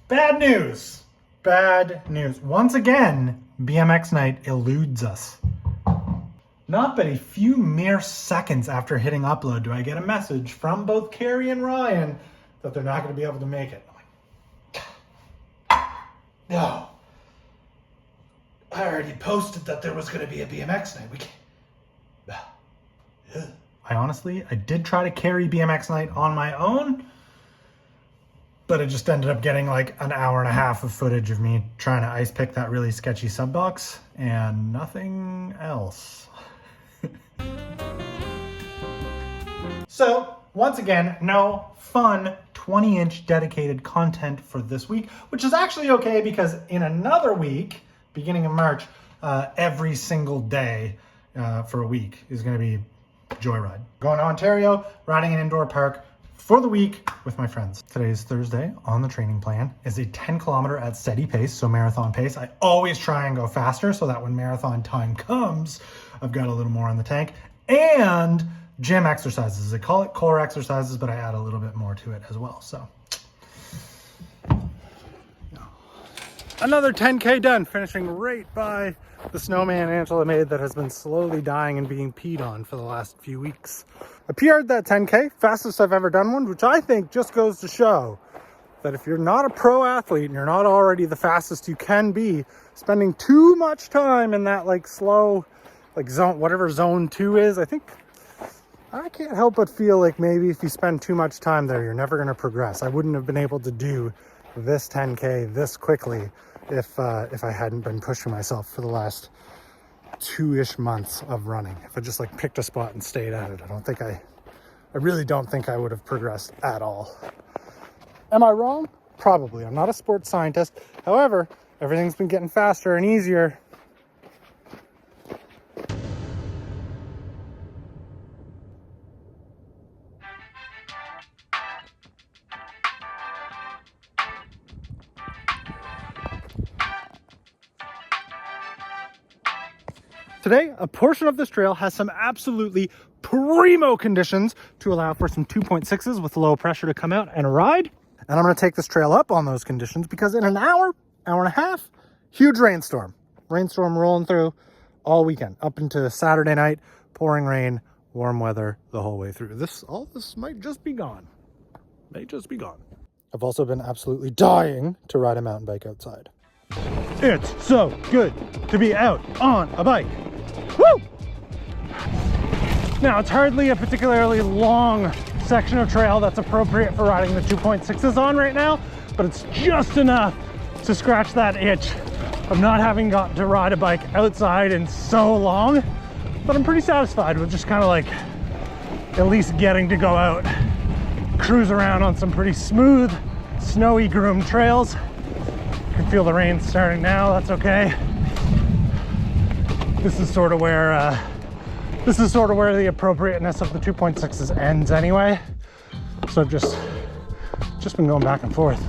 Bad news. Bad news. Once again, BMX night eludes us. Not but a few mere seconds after hitting upload do I get a message from both Carrie and Ryan that they're not going to be able to make it. I'm like, no. I already posted that there was going to be a BMX night. We can't. I did try to carry BMX night on my own, but it just ended up getting like an hour and a half of footage of me trying to ice pick that really sketchy sub box and nothing else. So once again, no fun 20-inch dedicated content for this week, which is actually okay because in another week, beginning of March, every single day for a week is going to be joyride. Going to Ontario, riding an indoor park for the week with my friends. Today's Thursday. On the training plan is a 10 kilometer at steady pace, so marathon pace. I always try and go faster so that when marathon time comes, I've got a little more in the tank. And gym exercises. They call it core exercises, but I add a little bit more to it as well. So another 10K done, finishing right by the snowman Angela made that has been slowly dying and being peed on for the last few weeks. I PR'd that 10K, fastest I've ever done one, which I think just goes to show that if you're not a pro athlete and you're not already the fastest you can be, spending too much time in that like slow, like zone, whatever zone 2 is, I can't help but feel like maybe if you spend too much time there, you're never going to progress. I wouldn't have been able to do this 10K this quickly if I hadn't been pushing myself for the last 2-ish months of running. If I just like picked a spot and stayed at it, I really don't think I would have progressed at all. Am I wrong? Probably. I'm not a sports scientist. However, everything's been getting faster and easier. Today, a portion of this trail has some absolutely primo conditions to allow for some 2.6s with low pressure to come out and ride. And I'm going to take this trail up on those conditions because in an hour and a half, huge rainstorm. Rainstorm rolling through all weekend, up into Saturday night, pouring rain, warm weather the whole way through. All this might just be gone. May just be gone. I've also been absolutely dying to ride a mountain bike outside. It's so good to be out on a bike. Woo! Now, it's hardly a particularly long section of trail that's appropriate for riding the 2.6s on right now, but it's just enough to scratch that itch of not having gotten to ride a bike outside in so long. But I'm pretty satisfied with just kind of like at least getting to go out, cruise around on some pretty smooth, snowy groomed trails. I can feel the rain starting now. That's okay. This is sort of where the appropriateness of the 2.6s ends anyway. So I've just been going back and forth.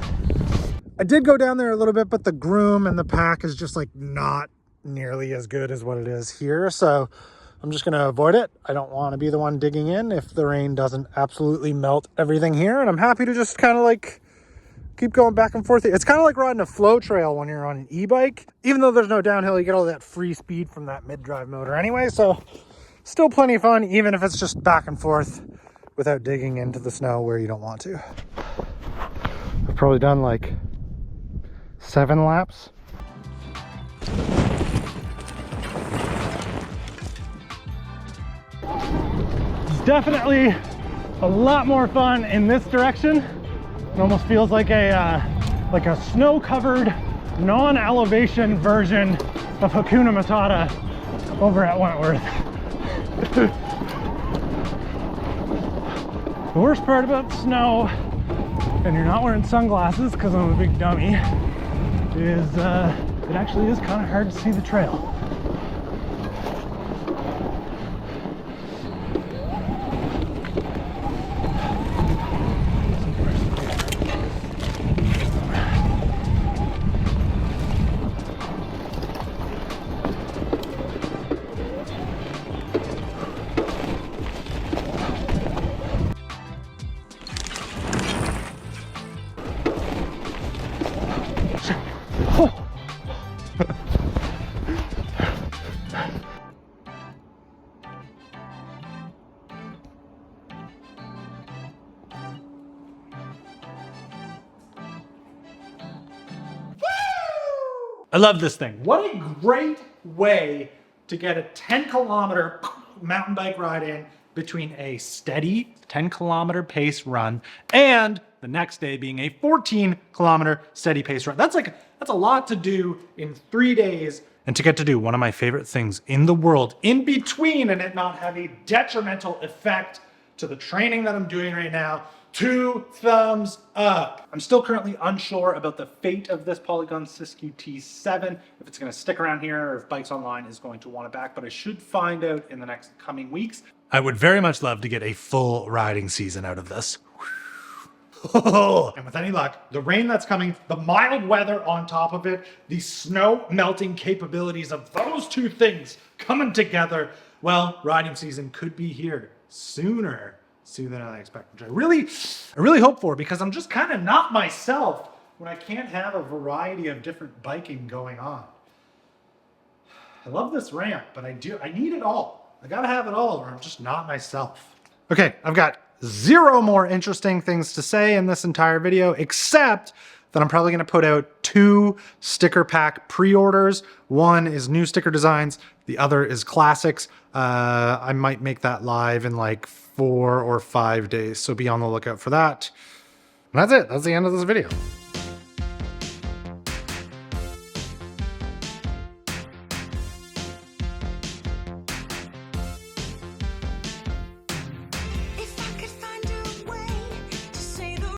I did go down there a little bit, but the groom and the pack is just like not nearly as good as what it is here. So I'm just gonna avoid it. I don't want to be the one digging in if the rain doesn't absolutely melt everything here. And I'm happy to just kind of like keep going back and forth. It's kind of like riding a flow trail when you're on an e-bike. Even though there's no downhill, you get all that free speed from that mid-drive motor anyway. So still plenty of fun, even if it's just back and forth without digging into the snow where you don't want to. I've probably done like 7 laps. It's definitely a lot more fun in this direction. It almost feels like a snow-covered, non-elevation version of Hakuna Matata over at Wentworth. The worst part about snow, and you're not wearing sunglasses because I'm a big dummy, is it actually is kind of hard to see the trail. I love this thing. What a great way to get a 10-kilometer mountain bike ride in between a steady 10-kilometer pace run and the next day being a 14-kilometer steady pace run. That's a lot to do in 3 days. And to get to do one of my favorite things in the world in between and it not have a detrimental effect to the training that I'm doing right now, 2 thumbs up. I'm still currently unsure about the fate of this Polygon Siskiyou T7, if it's gonna stick around here or if Bikes Online is going to want it back, but I should find out in the next coming weeks. I would very much love to get a full riding season out of this. And with any luck, the rain that's coming, the mild weather on top of it, the snow melting capabilities of those 2 things coming together, well, riding season could be here sooner than I expect, which I really hope for, because I'm just kind of not myself when I can't have a variety of different biking going on. I love this ramp, but I need it all. I gotta have it all or I'm just not myself. Okay, I've got 0 more interesting things to say in this entire video, except that I'm probably gonna put out 2 sticker pack pre-orders. One is new sticker designs, the other is classics. I might make that live in like 4 or 5 days, so be on the lookout for that. And that's it, that's the end of this video.